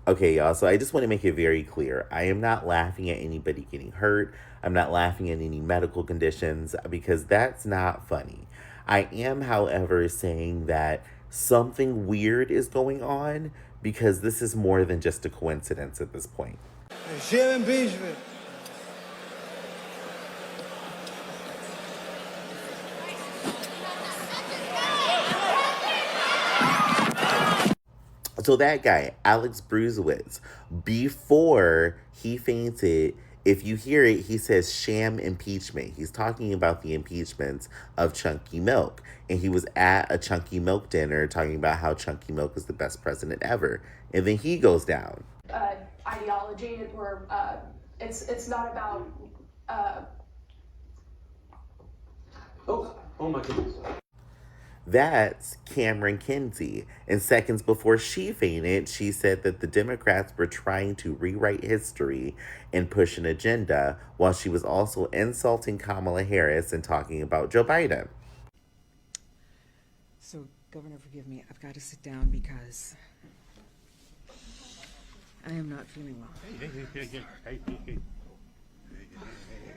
Okay, y'all, so I just want to make it very clear. I am not laughing at anybody getting hurt. I'm not laughing at any medical conditions because that's not funny. I am, however, saying that something weird is going on because this is more than just a coincidence at this point. Share impeachment. So that guy, Alex Bruzewitz, before he fainted, if you hear it, he says sham impeachment. He's talking about the impeachments of Chunky Milk. And he was at a Chunky Milk dinner talking about how Chunky Milk is the best president ever. And then he goes down. Ideology, or it's not about... Oh my goodness. That's Cameron Kinsey. And seconds before she fainted, she said that the Democrats were trying to rewrite history and push an agenda, while she was also insulting Kamala Harris and talking about Joe Biden. So, Governor, forgive me. I've got to sit down because I am not feeling well.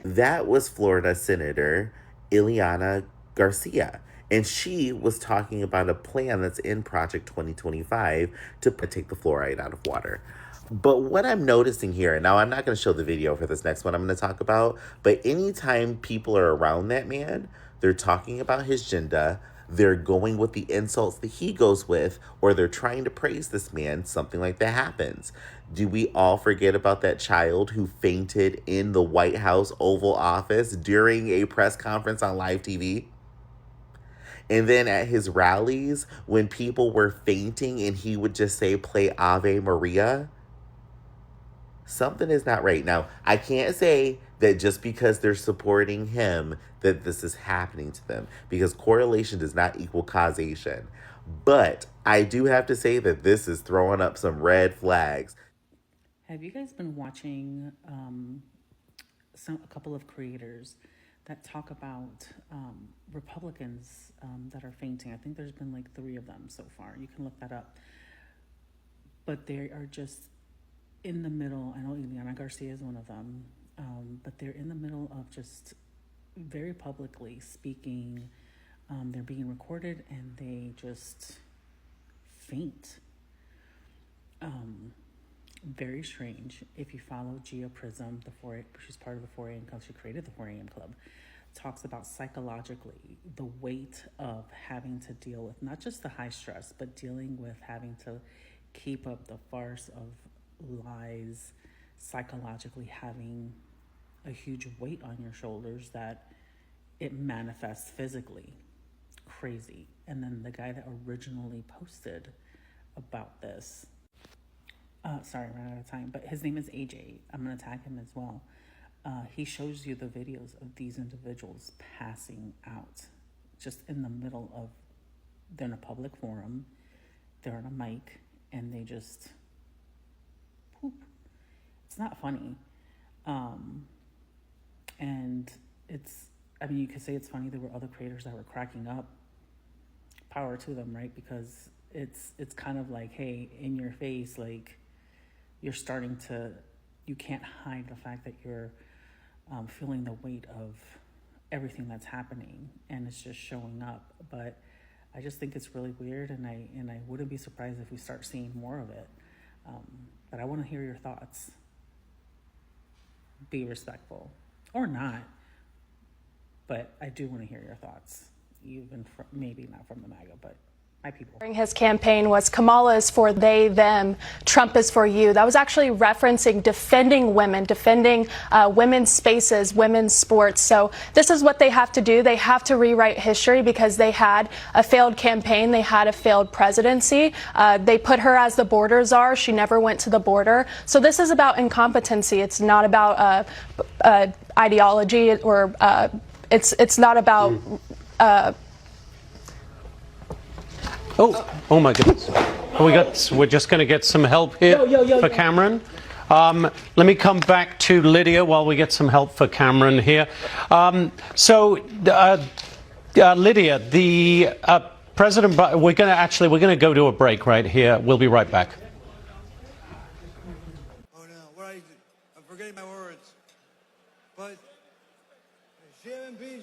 That was Florida Senator Ileana Garcia. And she was talking about a plan that's in Project 2025 to take the fluoride out of water. But what I'm noticing here, and now I'm not going to show the video for this next one I'm going to talk about, but anytime people are around that man, they're talking about his agenda, they're going with the insults that he goes with, or they're trying to praise this man, something like that happens. Do we all forget about that child who fainted in the White House Oval Office during a press conference on live TV? And then at his rallies, when people were fainting and he would just say, play Ave Maria, something is not right. Now, I can't say that just because they're supporting him that this is happening to them, because correlation does not equal causation. But I do have to say that this is throwing up some red flags. Have you guys been watching a couple of creators that talk about Republicans that are fainting? I think there's been like 3 of them so far. You can look that up. But they are just in the middle. I know Ileana Garcia is one of them. But they're in the middle of just very publicly speaking. They're being recorded and they just faint. Very strange. If you follow Gia Prism, she's part of the 4 a.m. Club. She created the 4 a.m. Club. Talks about psychologically the weight of having to deal with not just the high stress, but dealing with having to keep up the farce of lies, psychologically having a huge weight on your shoulders that it manifests physically. Crazy. And then the guy that originally posted about this, sorry, I ran out of time, but his name is AJ. I'm going to tag him as well. He shows you the videos of these individuals passing out just in the middle of, they're in a public forum, they're on a mic, and they just poop. It's not funny. And you could say it's funny. There were other creators that were cracking up. Power to them, right? Because it's kind of like, hey, in your face, like you can't hide the fact that you're feeling the weight of everything that's happening, and it's just showing up. But I just think it's really weird, and I wouldn't be surprised if we start seeing more of it. But I want to hear your thoughts. Be respectful or not, but I do want to hear your thoughts, even maybe not from the MAGA, but my people. During his campaign was Kamala is for they, them, Trump is for you. That was actually referencing defending women, defending women's spaces, women's sports. So this is what they have to do. They have to rewrite history because they had a failed campaign. They had a failed presidency. They put her as the border czar. She never went to the border. So this is about incompetency. It's not about ideology, or it's not about Oh my goodness. We're just going to get some help here for Cameron. Let me come back to Lydia while we get some help for Cameron here. Lydia, the President, we're going to go to a break right here. We'll be right back. forgetting my words. But Sharon Beachville.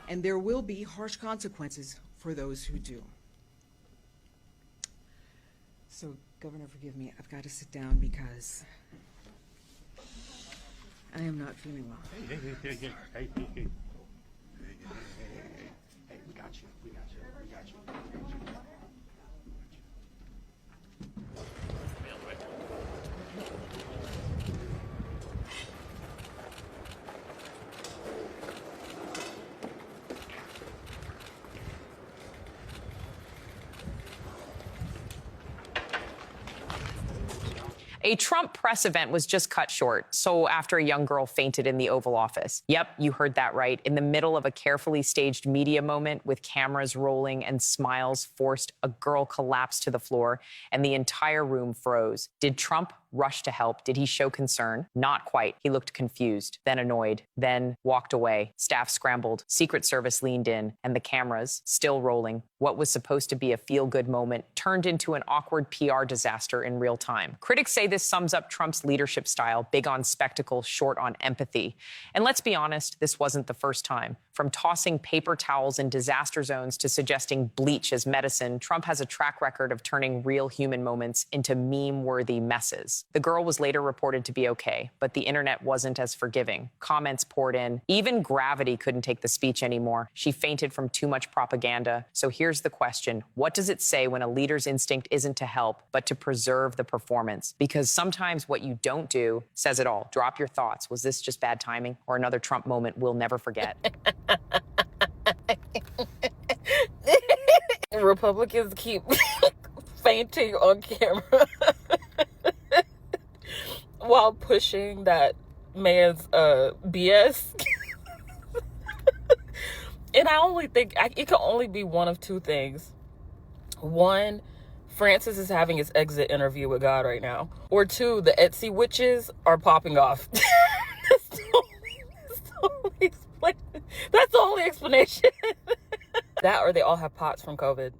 And there will be harsh consequences for those who do. So, Governor, forgive me, I've got to sit down because I am not feeling well. Hey, we got you. We got you. We got you. We got you. A Trump press event was just cut short. So after a young girl fainted in the Oval Office. Yep, you heard that right. In the middle of a carefully staged media moment with cameras rolling and smiles forced, a girl collapsed to the floor and the entire room froze. Did Trump rush to help? Did he show concern? Not quite. He looked confused, then annoyed, then walked away. Staff scrambled. Secret Service leaned in, and the cameras, still rolling. What was supposed to be a feel-good moment turned into an awkward PR disaster in real time. Critics say this sums up Trump's leadership style, big on spectacle, short on empathy. And let's be honest, this wasn't the first time. From tossing paper towels in disaster zones to suggesting bleach as medicine, Trump has a track record of turning real human moments into meme-worthy messes. The girl was later reported to be okay, but the internet wasn't as forgiving. Comments poured in. Even gravity couldn't take the speech anymore. She fainted from too much propaganda. So here's the question. What does it say when a leader's instinct isn't to help, but to preserve the performance? Because sometimes what you don't do says it all. Drop your thoughts. Was this just bad timing or another Trump moment we'll never forget? Republicans keep fainting on camera while pushing that man's BS. And I only think it can only be one of two things. One, Francis is having his exit interview with God right now. Or two, the Etsy witches are popping off. That's the only explanation. That or they all have POTS from COVID.